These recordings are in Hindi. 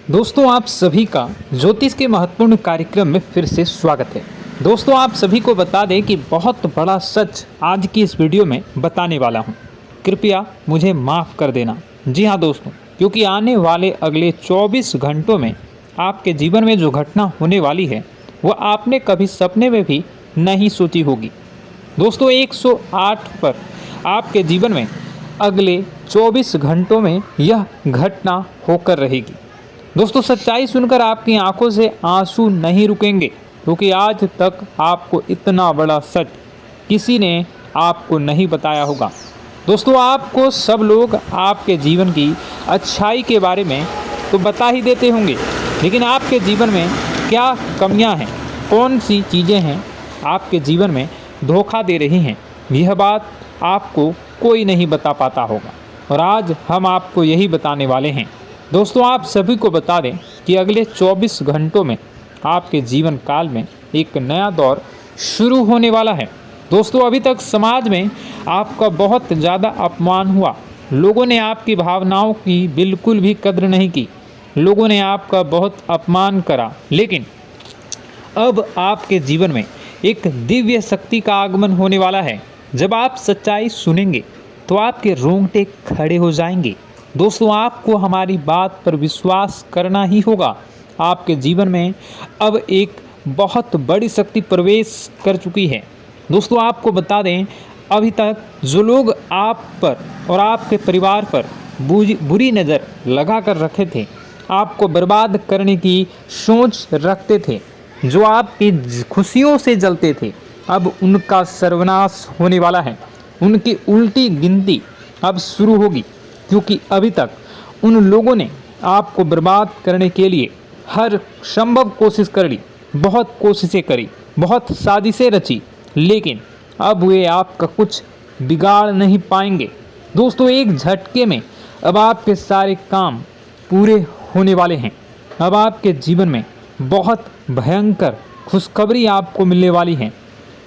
दोस्तों आप सभी का ज्योतिष के महत्वपूर्ण कार्यक्रम में फिर से स्वागत है। दोस्तों आप सभी को बता दें कि बहुत बड़ा सच आज की इस वीडियो में बताने वाला हूं। कृपया मुझे माफ़ कर देना। जी हां दोस्तों, क्योंकि आने वाले अगले 24 घंटों में आपके जीवन में जो घटना होने वाली है वह आपने कभी सपने में भी नहीं सोची होगी। दोस्तों 108 पर आपके जीवन में अगले 24 घंटों में यह घटना होकर रहेगी। दोस्तों सच्चाई सुनकर आपकी आंखों से आंसू नहीं रुकेंगे, क्योंकि आज तक आपको इतना बड़ा सच किसी ने आपको नहीं बताया होगा। दोस्तों आपको सब लोग आपके जीवन की अच्छाई के बारे में तो बता ही देते होंगे, लेकिन आपके जीवन में क्या कमियां हैं, कौन सी चीज़ें हैं आपके जीवन में धोखा दे रही हैं, यह बात आपको कोई नहीं बता पाता होगा। और आज हम आपको यही बताने वाले हैं। दोस्तों आप सभी को बता दें कि अगले 24 घंटों में आपके जीवन काल में एक नया दौर शुरू होने वाला है। दोस्तों अभी तक समाज में आपका बहुत ज़्यादा अपमान हुआ, लोगों ने आपकी भावनाओं की बिल्कुल भी कद्र नहीं की, लोगों ने आपका बहुत अपमान करा, लेकिन अब आपके जीवन में एक दिव्य शक्ति का आगमन होने वाला है। जब आप सच्चाई सुनेंगे तो आपके रोंगटे खड़े हो जाएंगे। दोस्तों आपको हमारी बात पर विश्वास करना ही होगा। आपके जीवन में अब एक बहुत बड़ी शक्ति प्रवेश कर चुकी है। दोस्तों आपको बता दें, अभी तक जो लोग आप पर और आपके परिवार पर बुरी नज़र लगा कर रखे थे, आपको बर्बाद करने की सोच रखते थे, जो आपकी खुशियों से जलते थे, अब उनका सर्वनाश होने वाला है। उनकी उल्टी गिनती अब शुरू होगी, क्योंकि अभी तक उन लोगों ने आपको बर्बाद करने के लिए हर संभव कोशिश कर ली, बहुत कोशिशें करी, बहुत साजिशें रची, लेकिन अब वे आपका कुछ बिगाड़ नहीं पाएंगे। दोस्तों एक झटके में अब आपके सारे काम पूरे होने वाले हैं। अब आपके जीवन में बहुत भयंकर खुशखबरी आपको मिलने वाली है।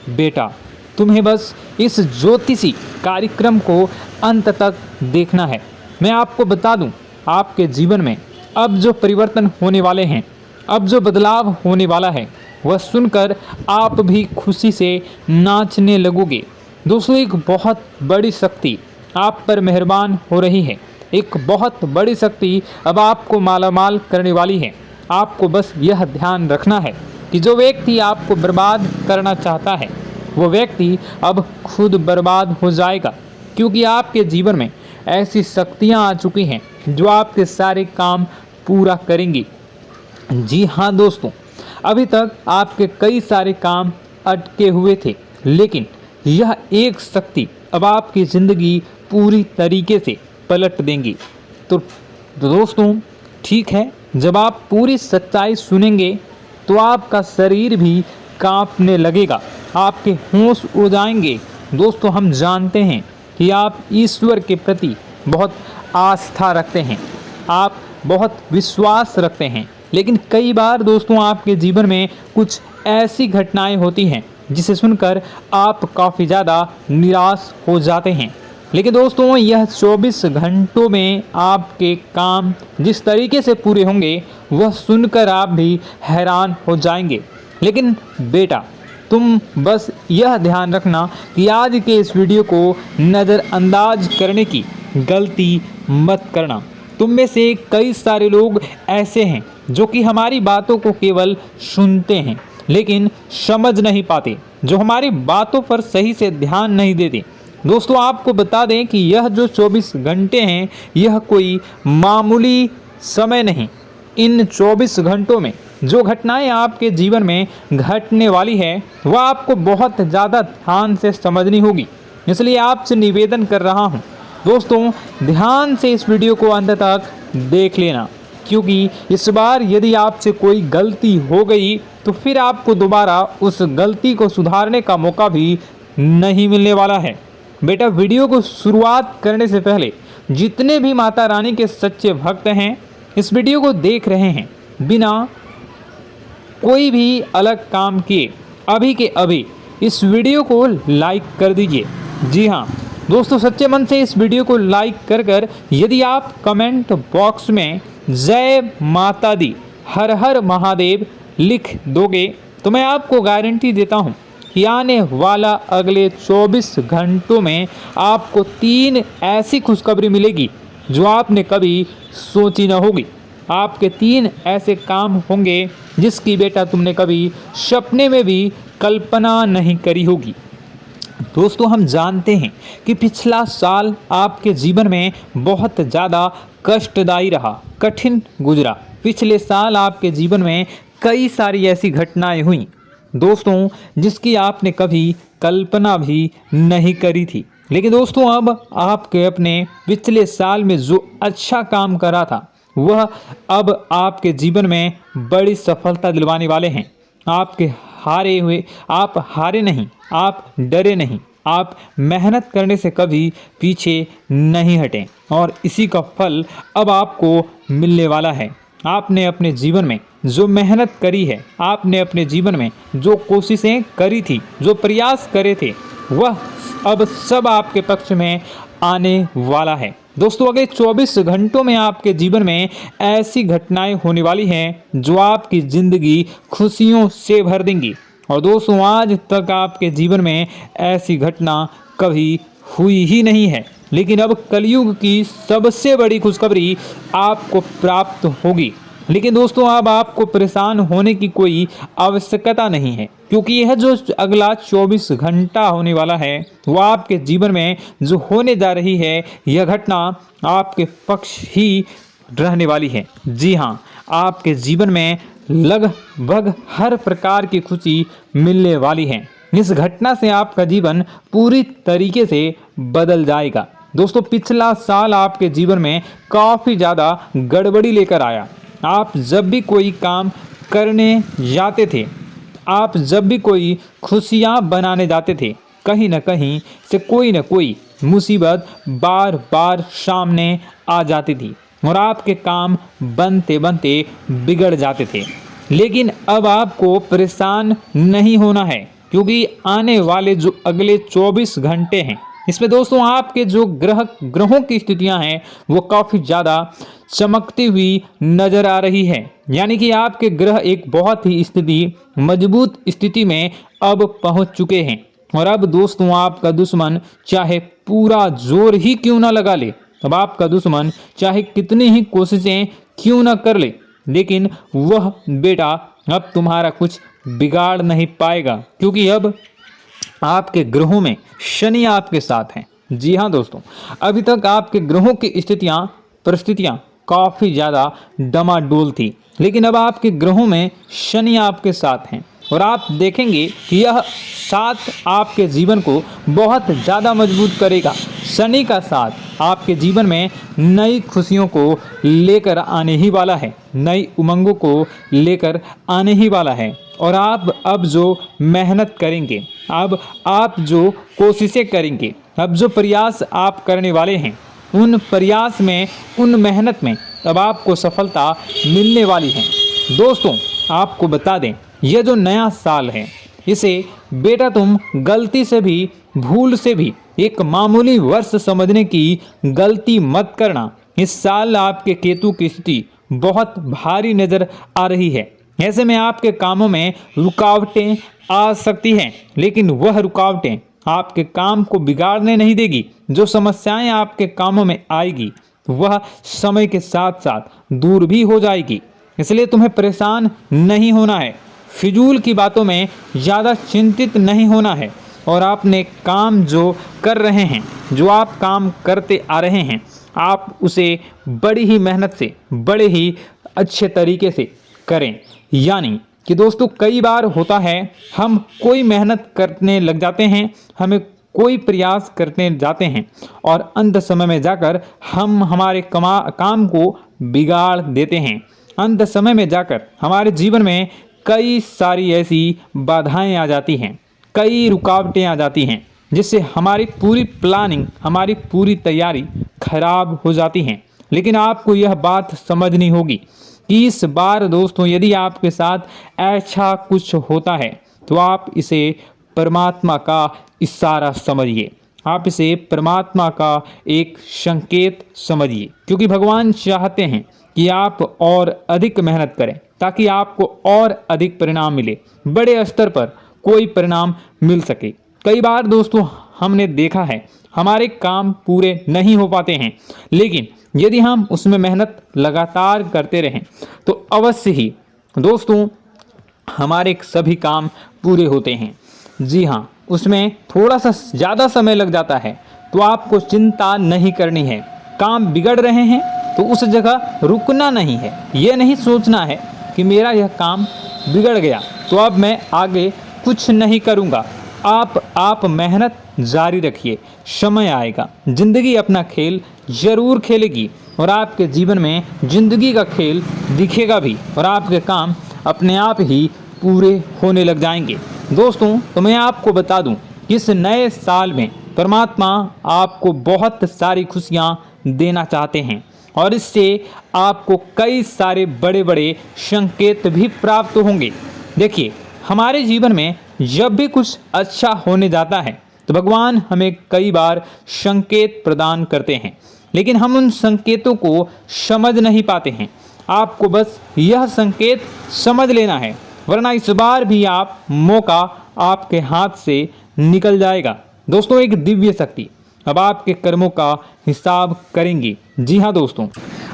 बेटा तुम्हें बस इस ज्योतिषी कार्यक्रम को अंत तक देखना है। मैं आपको बता दूं, आपके जीवन में अब जो परिवर्तन होने वाले हैं, अब जो बदलाव होने वाला है, वह सुनकर आप भी खुशी से नाचने लगोगे। दोस्तों एक बहुत बड़ी शक्ति आप पर मेहरबान हो रही है। एक बहुत बड़ी शक्ति अब आपको मालामाल करने वाली है। आपको बस यह ध्यान रखना है कि जो व्यक्ति आपको बर्बाद करना चाहता है, वो व्यक्ति अब खुद बर्बाद हो जाएगा, क्योंकि आपके जीवन में ऐसी शक्तियां आ चुकी हैं जो आपके सारे काम पूरा करेंगी। जी हाँ दोस्तों, अभी तक आपके कई सारे काम अटके हुए थे, लेकिन यह एक शक्ति अब आपकी ज़िंदगी पूरी तरीके से पलट देंगी। तो दोस्तों ठीक है, जब आप पूरी सच्चाई सुनेंगे तो आपका शरीर भी कांपने लगेगा, आपके होश उड़ जाएंगे। दोस्तों हम जानते हैं कि आप ईश्वर के प्रति बहुत आस्था रखते हैं, आप बहुत विश्वास रखते हैं, लेकिन कई बार दोस्तों आपके जीवन में कुछ ऐसी घटनाएं होती हैं जिसे सुनकर आप काफ़ी ज़्यादा निराश हो जाते हैं। लेकिन दोस्तों यह 24 घंटों में आपके काम जिस तरीके से पूरे होंगे वह सुनकर आप भी हैरान हो जाएंगे। लेकिन बेटा तुम बस यह ध्यान रखना कि आज के इस वीडियो को नज़रअंदाज करने की गलती मत करना। तुम में से कई सारे लोग ऐसे हैं जो कि हमारी बातों को केवल सुनते हैं लेकिन समझ नहीं पाते, जो हमारी बातों पर सही से ध्यान नहीं देते। दोस्तों आपको बता दें कि यह जो 24 घंटे हैं यह कोई मामूली समय नहीं। इन 24 घंटों में जो घटनाएं आपके जीवन में घटने वाली है वह आपको बहुत ज़्यादा ध्यान से समझनी होगी। इसलिए आपसे निवेदन कर रहा हूं दोस्तों, ध्यान से इस वीडियो को अंत तक देख लेना, क्योंकि इस बार यदि आपसे कोई गलती हो गई तो फिर आपको दोबारा उस गलती को सुधारने का मौका भी नहीं मिलने वाला है। बेटा वीडियो को शुरुआत करने से पहले जितने भी माता रानी के सच्चे भक्त हैं इस वीडियो को देख रहे हैं, बिना कोई भी अलग काम किए अभी के अभी इस वीडियो को लाइक कर दीजिए। जी हाँ दोस्तों, सच्चे मन से इस वीडियो को लाइक कर यदि आप कमेंट बॉक्स में जय माता दी, हर हर महादेव लिख दोगे तो मैं आपको गारंटी देता हूँ कि आने वाला अगले 24 घंटों में आपको 3 ऐसी खुशखबरी मिलेगी जो आपने कभी सोची न होगी। आपके 3 ऐसे काम होंगे जिसकी बेटा तुमने कभी सपने में भी कल्पना नहीं करी होगी। दोस्तों, हम जानते हैं कि पिछला साल आपके जीवन में बहुत ज़्यादा कष्टदायी रहा, कठिन गुजरा। पिछले साल आपके जीवन में कई सारी ऐसी घटनाएं हुई दोस्तों जिसकी आपने कभी कल्पना भी नहीं करी थी। लेकिन दोस्तों, अब आपके अपने पिछले साल में जो अच्छा काम करा था वह अब आपके जीवन में बड़ी सफलता दिलवाने वाले हैं। आप हारे नहीं, आप डरे नहीं, आप मेहनत करने से कभी पीछे नहीं हटें और इसी का फल अब आपको मिलने वाला है। आपने अपने जीवन में जो मेहनत करी है, आपने अपने जीवन में जो कोशिशें करी थी, जो प्रयास करे थे, वह अब सब आपके पक्ष में आने वाला है। दोस्तों, अगले 24 घंटों में आपके जीवन में ऐसी घटनाएं होने वाली हैं जो आपकी ज़िंदगी खुशियों से भर देंगी। और दोस्तों, आज तक आपके जीवन में ऐसी घटना कभी हुई ही नहीं है, लेकिन अब कलयुग की सबसे बड़ी खुशखबरी आपको प्राप्त होगी। लेकिन दोस्तों, अब आपको परेशान होने की कोई आवश्यकता नहीं है, क्योंकि यह जो अगला 24 घंटा होने वाला है वह आपके जीवन में जो होने जा रही है यह घटना आपके पक्ष ही रहने वाली है। जी हाँ, आपके जीवन में लगभग हर प्रकार की खुशी मिलने वाली है। इस घटना से आपका जीवन पूरी तरीके से बदल जाएगा। दोस्तों, पिछला साल आपके जीवन में काफ़ी ज़्यादा गड़बड़ी लेकर आया। आप जब भी कोई काम करने जाते थे, आप जब भी कोई खुशियाँ बनाने जाते थे, कहीं न कहीं से कोई न कोई मुसीबत बार बार सामने आ जाती थी और आपके काम बनते बनते बिगड़ जाते थे। लेकिन अब आपको परेशान नहीं होना है, क्योंकि आने वाले जो अगले 24 घंटे हैं इसमें दोस्तों आपके जो ग्रहों की स्थितियां हैं वो काफ़ी ज़्यादा चमकती हुई नज़र आ रही है। यानी कि आपके ग्रह एक बहुत ही मजबूत स्थिति में अब पहुंच चुके हैं। और अब दोस्तों, आपका दुश्मन चाहे पूरा जोर ही क्यों ना लगा ले, अब आपका दुश्मन चाहे कितनी ही कोशिशें क्यों ना कर ले, लेकिन वह बेटा अब तुम्हारा कुछ बिगाड़ नहीं पाएगा, क्योंकि अब आपके ग्रहों में शनि आपके साथ हैं। जी हाँ दोस्तों, अभी तक आपके ग्रहों की परिस्थितियाँ काफ़ी ज़्यादा डमाडोल थी, लेकिन अब आपके ग्रहों में शनि आपके साथ हैं और आप देखेंगे कि यह साथ आपके जीवन को बहुत ज़्यादा मजबूत करेगा। शनि का साथ आपके जीवन में नई खुशियों को लेकर आने ही वाला है, नई उमंगों को लेकर आने ही वाला है। और आप अब जो मेहनत करेंगे, अब आप जो कोशिशें करेंगे, अब जो प्रयास आप करने वाले हैं, उन प्रयास में, उन मेहनत में अब आपको सफलता मिलने वाली है। दोस्तों, आपको बता दें, यह जो नया साल है इसे बेटा तुम गलती से भी, भूल से भी एक मामूली वर्ष समझने की गलती मत करना। इस साल आपके केतु की स्थिति बहुत भारी नज़र आ रही है। ऐसे में आपके कामों में रुकावटें आ सकती हैं, लेकिन वह रुकावटें आपके काम को बिगाड़ने नहीं देगी। जो समस्याएं आपके कामों में आएगी वह समय के साथ साथ दूर भी हो जाएगी। इसलिए तुम्हें परेशान नहीं होना है, फिजूल की बातों में ज़्यादा चिंतित नहीं होना है। और आपने काम जो कर रहे हैं, जो आप काम करते आ रहे हैं, आप उसे बड़ी ही मेहनत से, बड़े ही अच्छे तरीके से करें। यानी कि दोस्तों, कई बार होता है हम कोई मेहनत करने लग जाते हैं, हमें कोई प्रयास करने जाते हैं और अंत समय में जाकर हम हमारे काम को बिगाड़ देते हैं। अंत समय में जाकर हमारे जीवन में कई सारी ऐसी बाधाएं आ जाती हैं, कई रुकावटें आ जाती हैं, जिससे हमारी पूरी प्लानिंग, हमारी पूरी तैयारी खराब हो जाती हैं। लेकिन आपको यह बात समझनी होगी कि इस बार दोस्तों, यदि आपके साथ ऐसा कुछ होता है तो आप इसे परमात्मा का इशारा समझिए। आप इसे परमात्मा का एक संकेत समझिए, क्योंकि भगवान चाहते हैं कि आप और अधिक मेहनत करें ताकि आपको और अधिक परिणाम मिले, बड़े स्तर पर कोई परिणाम मिल सके। कई बार दोस्तों हमने देखा है हमारे काम पूरे नहीं हो पाते हैं, लेकिन यदि हम उसमें मेहनत लगातार करते रहें तो अवश्य ही दोस्तों हमारे सभी काम पूरे होते हैं। जी हाँ, उसमें थोड़ा सा ज़्यादा समय लग जाता है तो आपको चिंता नहीं करनी है। काम बिगड़ रहे हैं तो उस जगह रुकना नहीं है, ये नहीं सोचना है कि मेरा यह काम बिगड़ गया तो अब मैं आगे कुछ नहीं करूँगा। आप मेहनत जारी रखिए, समय आएगा, ज़िंदगी अपना खेल ज़रूर खेलेगी और आपके जीवन में ज़िंदगी का खेल दिखेगा भी और आपके काम अपने आप ही पूरे होने लग जाएंगे। दोस्तों तो मैं आपको बता दूं कि इस नए साल में परमात्मा आपको बहुत सारी खुशियां देना चाहते हैं और इससे आपको कई सारे बड़े बड़े संकेत भी प्राप्त होंगे। देखिए, हमारे जीवन में जब भी कुछ अच्छा होने जाता है तो भगवान हमें कई बार संकेत प्रदान करते हैं, लेकिन हम उन संकेतों को समझ नहीं पाते हैं। आपको बस यह संकेत समझ लेना है, वरना इस बार भी आप मौका आपके हाथ से निकल जाएगा। दोस्तों, एक दिव्य शक्ति अब आपके कर्मों का हिसाब करेंगी। जी हाँ दोस्तों,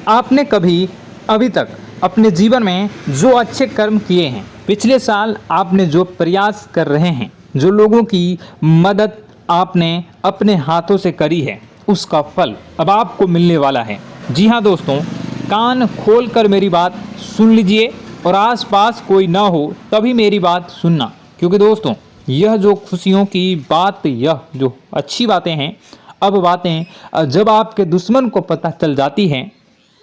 आपने कभी अभी तक अपने जीवन में जो अच्छे कर्म किए हैं, पिछले साल आपने जो प्रयास कर रहे हैं, जो लोगों की मदद आपने अपने हाथों से करी है, उसका फल अब आपको मिलने वाला है। जी हाँ दोस्तों, कान खोलकर मेरी बात सुन लीजिए और आसपास कोई ना हो तभी मेरी बात सुनना, क्योंकि दोस्तों यह जो खुशियों की बात, यह जो अच्छी बातें हैं, अब बातें जब आपके दुश्मन को पता चल जाती हैं,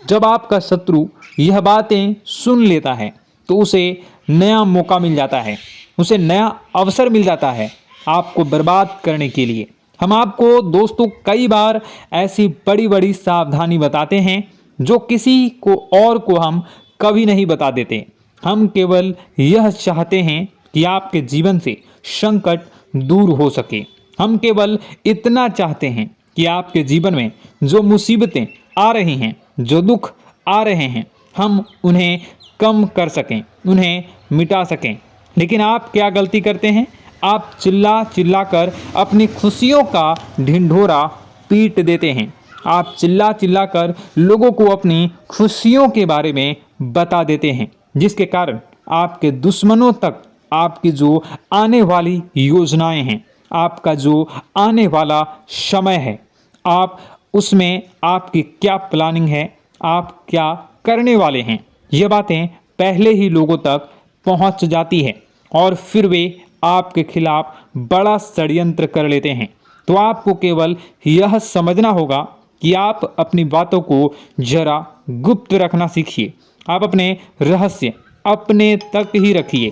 जब आपका शत्रु यह बातें सुन लेता है तो उसे नया मौका मिल जाता है, उसे नया अवसर मिल जाता है आपको बर्बाद करने के लिए। हम आपको दोस्तों कई बार ऐसी बड़ी बड़ी सावधानी बताते हैं जो किसी को और को हम कभी नहीं बता देते। हम केवल यह चाहते हैं कि आपके जीवन से संकट दूर हो सके। हम केवल इतना चाहते हैं कि आपके जीवन में जो मुसीबतें आ रही हैं, जो दुख आ रहे हैं, हम उन्हें कम कर सकें, उन्हें मिटा सकें। लेकिन आप क्या गलती करते हैं? आप चिल्ला चिल्ला कर अपनी खुशियों का ढिंढोरा पीट देते हैं। आप चिल्ला चिल्ला कर लोगों को अपनी खुशियों के बारे में बता देते हैं, जिसके कारण आपके दुश्मनों तक आपकी जो आने वाली योजनाएं हैं, आपका जो आने वाला समय है, आप उसमें आपकी क्या प्लानिंग है, आप क्या करने वाले हैं, ये बातें पहले ही लोगों तक पहुंच जाती है और फिर वे आपके खिलाफ बड़ा षड्यंत्र कर लेते हैं। तो आपको केवल यह समझना होगा कि आप अपनी बातों को जरा गुप्त रखना सीखिए। आप अपने रहस्य अपने तक ही रखिए।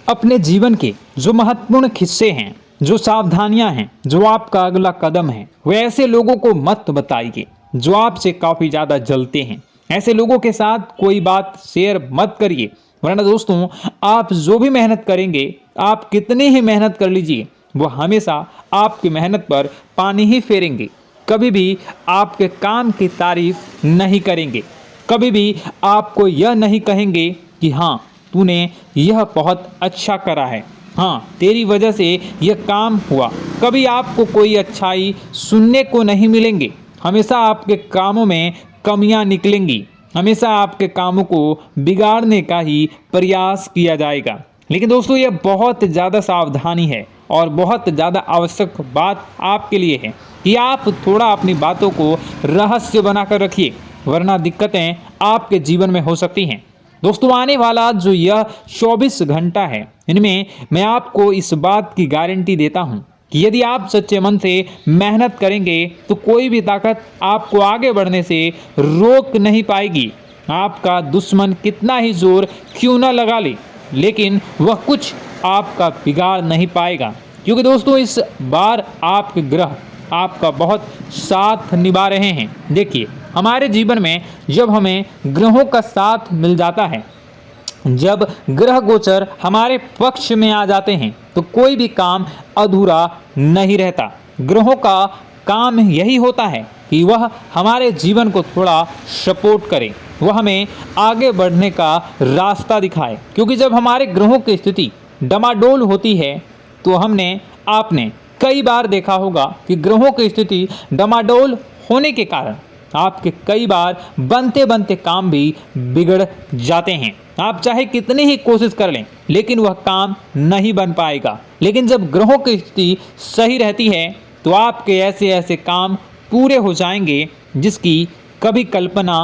अपने जीवन के जो महत्वपूर्ण हिस्से हैं, जो सावधानियां हैं, जो आपका अगला कदम है, वे ऐसे लोगों को मत बताइए जो आपसे काफ़ी ज़्यादा जलते हैं। ऐसे लोगों के साथ कोई बात शेयर मत करिए, वरना दोस्तों आप जो भी मेहनत करेंगे, आप कितनी ही मेहनत कर लीजिए, वो हमेशा आपकी मेहनत पर पानी ही फेरेंगे। कभी भी आपके काम की तारीफ नहीं करेंगे, कभी भी आपको यह नहीं कहेंगे कि हाँ तूने यह बहुत अच्छा करा है, हाँ तेरी वजह से यह काम हुआ। कभी आपको कोई अच्छाई सुनने को नहीं मिलेंगे। हमेशा आपके कामों में कमियां निकलेंगी, हमेशा आपके कामों को बिगाड़ने का ही प्रयास किया जाएगा। लेकिन दोस्तों यह बहुत ज़्यादा सावधानी है और बहुत ज़्यादा आवश्यक बात आपके लिए है कि आप थोड़ा अपनी बातों को रहस्य बनाकर रखिए, वरना दिक्कतें आपके जीवन में हो सकती हैं। दोस्तों आने वाला जो यह 24 घंटा है, इनमें मैं आपको इस बात की गारंटी देता हूँ कि यदि आप सच्चे मन से मेहनत करेंगे तो कोई भी ताकत आपको आगे बढ़ने से रोक नहीं पाएगी। आपका दुश्मन कितना ही जोर क्यों न लगा ले, लेकिन वह कुछ आपका बिगाड़ नहीं पाएगा, क्योंकि दोस्तों इस बार आपके ग्रह आपका बहुत साथ निभा रहे हैं। देखिए, हमारे जीवन में जब हमें ग्रहों का साथ मिल जाता है जब ग्रह गोचर हमारे पक्ष में आ जाते हैं तो कोई भी काम अधूरा नहीं रहता। ग्रहों का काम यही होता है कि वह हमारे जीवन को थोड़ा सपोर्ट करे, वह हमें आगे बढ़ने का रास्ता दिखाए। क्योंकि जब हमारे ग्रहों की स्थिति डमाडोल होती है तो आपने कई बार देखा होगा कि ग्रहों की स्थिति डमाडोल होने के कारण आपके कई बार बनते बनते काम भी बिगड़ जाते हैं। आप चाहे कितनी ही कोशिश कर लें लेकिन वह काम नहीं बन पाएगा। लेकिन जब ग्रहों की स्थिति सही रहती है तो आपके ऐसे ऐसे काम पूरे हो जाएंगे जिसकी कभी कल्पना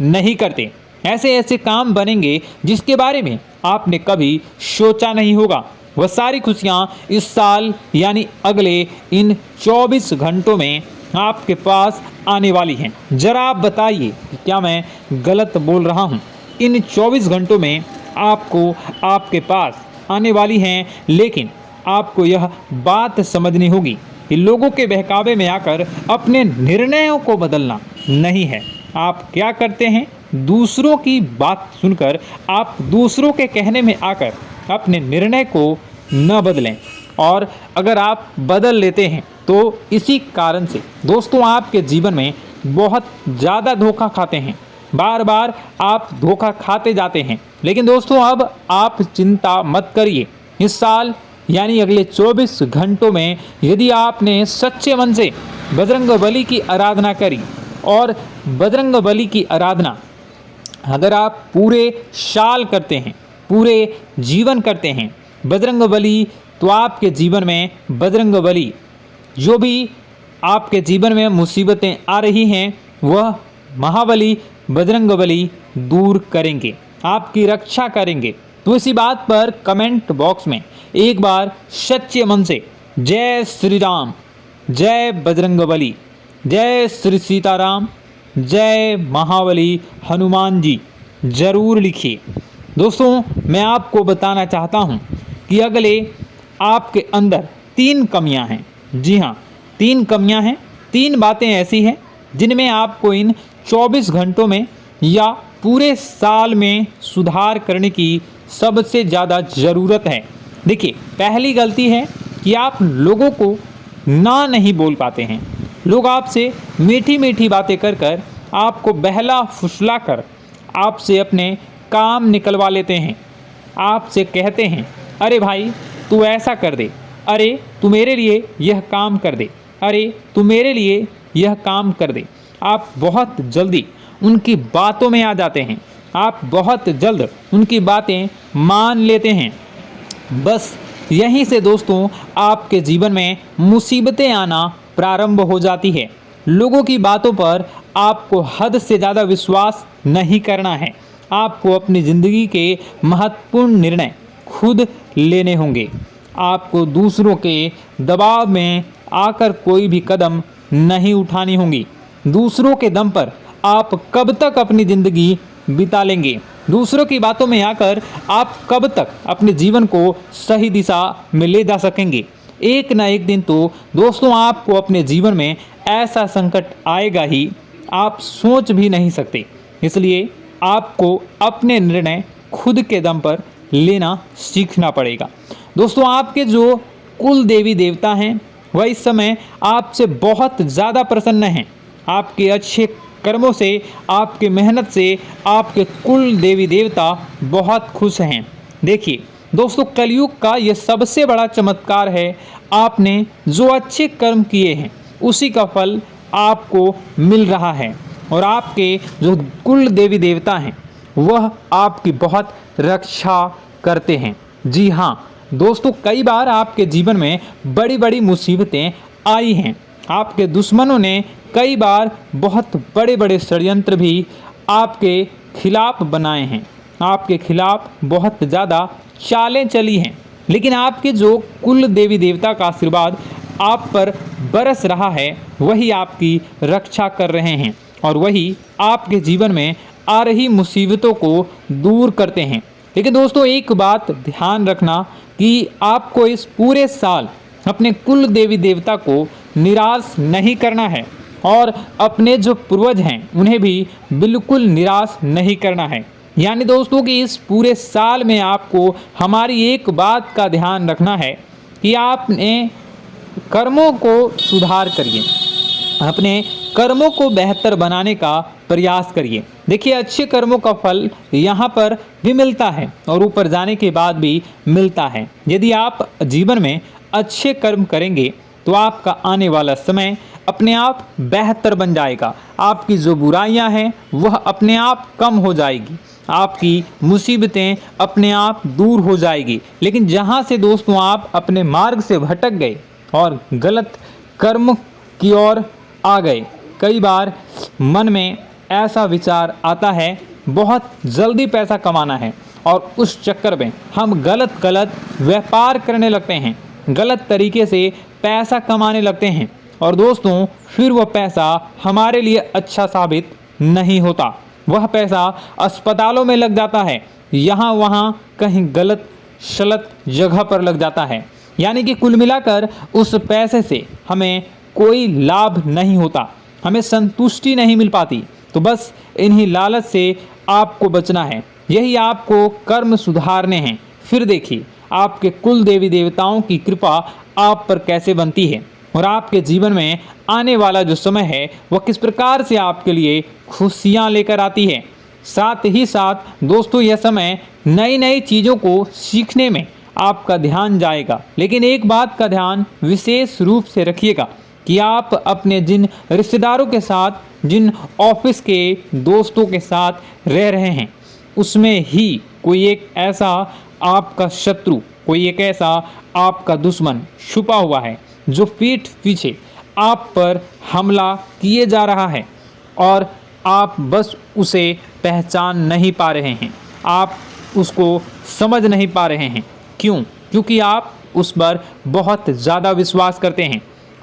नहीं करते। ऐसे ऐसे काम बनेंगे जिसके बारे में आपने कभी सोचा नहीं होगा। वह सारी खुशियाँ इस साल यानी अगले इन 24 घंटों में आपके पास आने वाली हैं। जरा आप बताइए कि क्या मैं गलत बोल रहा हूँ? इन 24 घंटों में आपको आपके पास आने वाली हैं, लेकिन आपको यह बात समझनी होगी कि लोगों के बहकावे में आकर अपने निर्णयों को बदलना नहीं है। आप क्या करते हैं? दूसरों की बात सुनकर आप दूसरों के कहने में आकर अपने निर्णय को न बदलें, और अगर आप बदल लेते हैं तो इसी कारण से दोस्तों आपके जीवन में बहुत ज़्यादा धोखा खाते हैं। बार बार आप धोखा खाते जाते हैं। लेकिन दोस्तों अब आप चिंता मत करिए। इस साल यानी अगले 24 घंटों में यदि आपने सच्चे मन से बजरंगबली की आराधना करी, और बजरंगबली की आराधना अगर आप पूरे साल करते हैं, पूरे जीवन करते हैं बजरंगबली, तो आपके जीवन में बजरंगबली जो भी आपके जीवन में मुसीबतें आ रही हैं वह महाबली बजरंगबली दूर करेंगे, आपकी रक्षा करेंगे। तो इसी बात पर कमेंट बॉक्स में एक बार सच्चे मन से जय श्री राम, जय बजरंगबली, जय श्री सीताराम, जय महाबली हनुमान जी जरूर लिखिए। दोस्तों मैं आपको बताना चाहता हूँ कि अगले आपके अंदर 3 कमियां हैं। जी हाँ, 3 कमियां हैं। 3 बातें ऐसी हैं जिनमें आपको इन 24 घंटों में या पूरे साल में सुधार करने की सबसे ज़्यादा ज़रूरत है। देखिए, पहली गलती है कि आप लोगों को ना नहीं बोल पाते हैं। लोग आपसे मीठी मीठी बातें कर कर आपको बहला फुसला कर आपसे अपने काम निकलवा लेते हैं। आपसे कहते हैं, अरे भाई तू ऐसा कर दे, अरे तू मेरे लिए यह काम कर दे, अरे तू मेरे लिए यह काम कर दे। आप बहुत जल्दी उनकी बातों में आ जाते हैं, आप बहुत जल्द उनकी बातें मान लेते हैं। बस यहीं से दोस्तों आपके जीवन में मुसीबतें आना प्रारंभ हो जाती है। लोगों की बातों पर आपको हद से ज़्यादा विश्वास नहीं करना है। आपको अपनी ज़िंदगी के महत्वपूर्ण निर्णय खुद लेने होंगे। आपको दूसरों के दबाव में आकर कोई भी कदम नहीं उठानी होगी। दूसरों के दम पर आप कब तक अपनी ज़िंदगी बिता लेंगे? दूसरों की बातों में आकर आप कब तक अपने जीवन को सही दिशा में ले जा सकेंगे? एक ना एक दिन तो दोस्तों आपको अपने जीवन में ऐसा संकट आएगा ही, आप सोच भी नहीं सकते। इसलिए आपको अपने निर्णय खुद के दम पर लेना सीखना पड़ेगा। दोस्तों आपके जो कुल देवी देवता हैं वह इस समय आपसे बहुत ज़्यादा प्रसन्न हैं। आपके अच्छे कर्मों से, आपके मेहनत से आपके कुल देवी देवता बहुत खुश हैं। देखिए दोस्तों, कलयुग का ये सबसे बड़ा चमत्कार है। आपने जो अच्छे कर्म किए हैं उसी का फल आपको मिल रहा है, और आपके जो कुल देवी देवता हैं वह आपकी बहुत रक्षा करते हैं। जी हाँ दोस्तों, कई बार आपके जीवन में बड़ी बड़ी मुसीबतें आई हैं। आपके दुश्मनों ने कई बार बहुत बड़े बड़े षड्यंत्र भी आपके खिलाफ बनाए हैं, आपके खिलाफ बहुत ज़्यादा चालें चली हैं। लेकिन आपके जो कुल देवी देवता का आशीर्वाद आप पर बरस रहा है वही आपकी रक्षा कर रहे हैं, और वही आपके जीवन में आ रही मुसीबतों को दूर करते हैं। लेकिन दोस्तों एक बात ध्यान रखना कि आपको इस पूरे साल अपने कुल देवी देवता को निराश नहीं करना है, और अपने जो पूर्वज हैं उन्हें भी बिल्कुल निराश नहीं करना है। यानी दोस्तों कि इस पूरे साल में आपको हमारी एक बात का ध्यान रखना है कि आपने कर्मों को सुधार करिए, अपने कर्मों को बेहतर बनाने का प्रयास करिए। देखिए, अच्छे कर्मों का फल यहाँ पर भी मिलता है और ऊपर जाने के बाद भी मिलता है। यदि आप जीवन में अच्छे कर्म करेंगे तो आपका आने वाला समय अपने आप बेहतर बन जाएगा। आपकी जो बुराइयां हैं वह अपने आप कम हो जाएगी, आपकी मुसीबतें अपने आप दूर हो जाएगी। लेकिन जहां से दोस्तों आप अपने मार्ग से भटक गए और गलत कर्म की ओर आ गए, कई बार मन में ऐसा विचार आता है बहुत जल्दी पैसा कमाना है और उस चक्कर में हम गलत व्यापार करने लगते हैं, गलत तरीके से पैसा कमाने लगते हैं और दोस्तों फिर वह पैसा हमारे लिए अच्छा साबित नहीं होता। वह पैसा अस्पतालों में लग जाता है, यहाँ वहाँ कहीं गलत शलत जगह पर लग जाता है। यानी कि कुल मिलाकर उस पैसे से हमें कोई लाभ नहीं होता, हमें संतुष्टि नहीं मिल पाती। तो बस इन्हीं लालच से आपको बचना है, यही आपको कर्म सुधारने हैं। फिर देखिए आपके कुल देवी देवताओं की कृपा आप पर कैसे बनती है और आपके जीवन में आने वाला जो समय है वह किस प्रकार से आपके लिए खुशियाँ लेकर आती है। साथ ही साथ दोस्तों यह समय नई नई चीज़ों को सीखने में आपका ध्यान जाएगा। लेकिन एक बात का ध्यान विशेष रूप से रखिएगा कि आप अपने जिन रिश्तेदारों के साथ, जिन ऑफिस के दोस्तों के साथ रह रहे हैं, उसमें ही कोई एक ऐसा आपका शत्रु, कोई एक ऐसा आपका दुश्मन छुपा हुआ है जो पीठ पीछे आप पर हमला किए जा रहा है और आप बस उसे पहचान नहीं पा रहे हैं, आप उसको समझ नहीं पा रहे हैं। क्यों? क्योंकि आप उस पर बहुत ज़्यादा विश्वास करते हैं,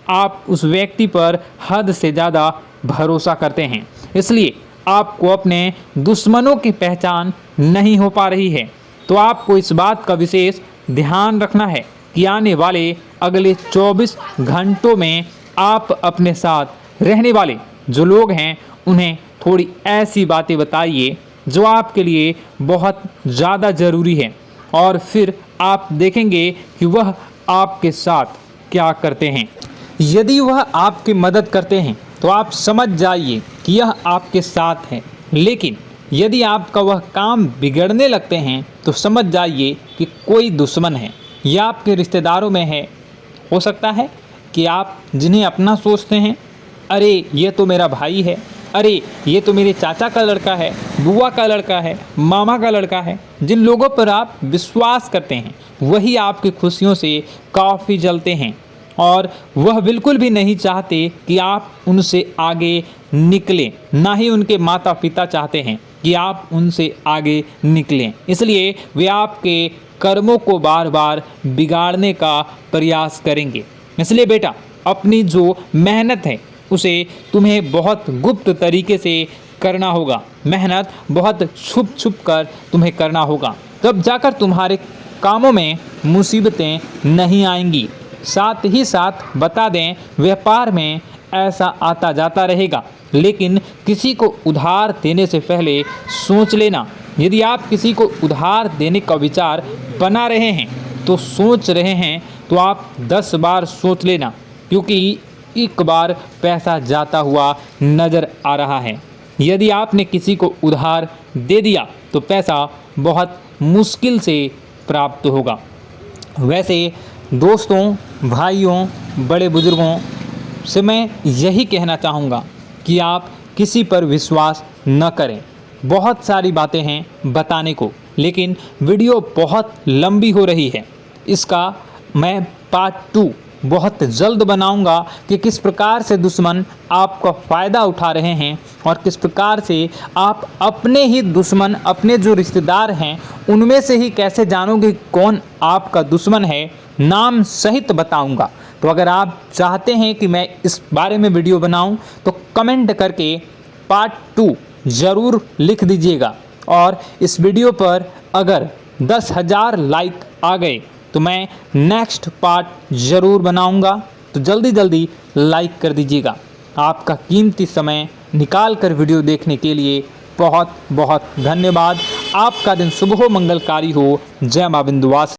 आप उस व्यक्ति पर हद से ज़्यादा भरोसा करते हैं, इसलिए आपको अपने दुश्मनों की पहचान नहीं हो पा रही है। तो आपको इस बात का विशेष ध्यान रखना है कि आने वाले अगले 24 घंटों में आप अपने साथ रहने वाले जो लोग हैं उन्हें थोड़ी ऐसी बातें बताइए जो आपके लिए बहुत ज़्यादा ज़रूरी है और फिर आप देखेंगे कि वह आपके साथ क्या करते हैं। यदि वह आपकी मदद करते हैं तो आप समझ जाइए कि यह आपके साथ है, लेकिन यदि आपका वह काम बिगड़ने लगते हैं तो समझ जाइए कि कोई दुश्मन है या आपके रिश्तेदारों में है। हो सकता है कि आप जिन्हें अपना सोचते हैं, अरे ये तो मेरा भाई है, अरे ये तो मेरे चाचा का लड़का है, बुआ का लड़का है, मामा का लड़का है, जिन लोगों पर आप विश्वास करते हैं वही आपकी खुशियों से काफ़ी जलते हैं और वह बिल्कुल भी नहीं चाहते कि आप उनसे आगे निकलें, ना ही उनके माता पिता चाहते हैं कि आप उनसे आगे निकलें। इसलिए वे आपके कर्मों को बार बार बिगाड़ने का प्रयास करेंगे। इसलिए बेटा, अपनी जो मेहनत है उसे तुम्हें बहुत गुप्त तरीके से करना होगा, मेहनत बहुत छुप छुप कर तुम्हें करना होगा, तब जाकर तुम्हारे कामों में मुसीबतें नहीं आएंगी। साथ ही साथ बता दें, व्यापार में ऐसा आता जाता रहेगा, लेकिन किसी को उधार देने से पहले सोच लेना। यदि आप किसी को उधार देने का विचार बना रहे हैं तो सोच रहे हैं तो आप 10 बार सोच लेना, क्योंकि एक बार पैसा जाता हुआ नज़र आ रहा है। यदि आपने किसी को उधार दे दिया तो पैसा बहुत मुश्किल से प्राप्त होगा। वैसे दोस्तों, भाइयों, बड़े बुजुर्गों से मैं यही कहना चाहूँगा कि आप किसी पर विश्वास न करें। बहुत सारी बातें हैं बताने को, लेकिन वीडियो बहुत लंबी हो रही है। इसका मैं पार्ट 2 बहुत जल्द बनाऊंगा कि किस प्रकार से दुश्मन आपका फ़ायदा उठा रहे हैं और किस प्रकार से आप अपने ही दुश्मन, अपने जो रिश्तेदार हैं उनमें से ही कैसे जानोगे कौन आपका दुश्मन है, नाम सहित बताऊंगा। तो अगर आप चाहते हैं कि मैं इस बारे में वीडियो बनाऊं तो कमेंट करके पार्ट 2 ज़रूर लिख दीजिएगा। और इस वीडियो पर अगर 10,000 लाइक आ गए तो मैं नेक्स्ट पार्ट ज़रूर बनाऊंगा। तो जल्दी जल्दी लाइक कर दीजिएगा। आपका कीमती समय निकाल कर वीडियो देखने के लिए बहुत बहुत धन्यवाद। आपका दिन शुभ हो, मंगलकारी हो। जय मां विंध्यवासिनी।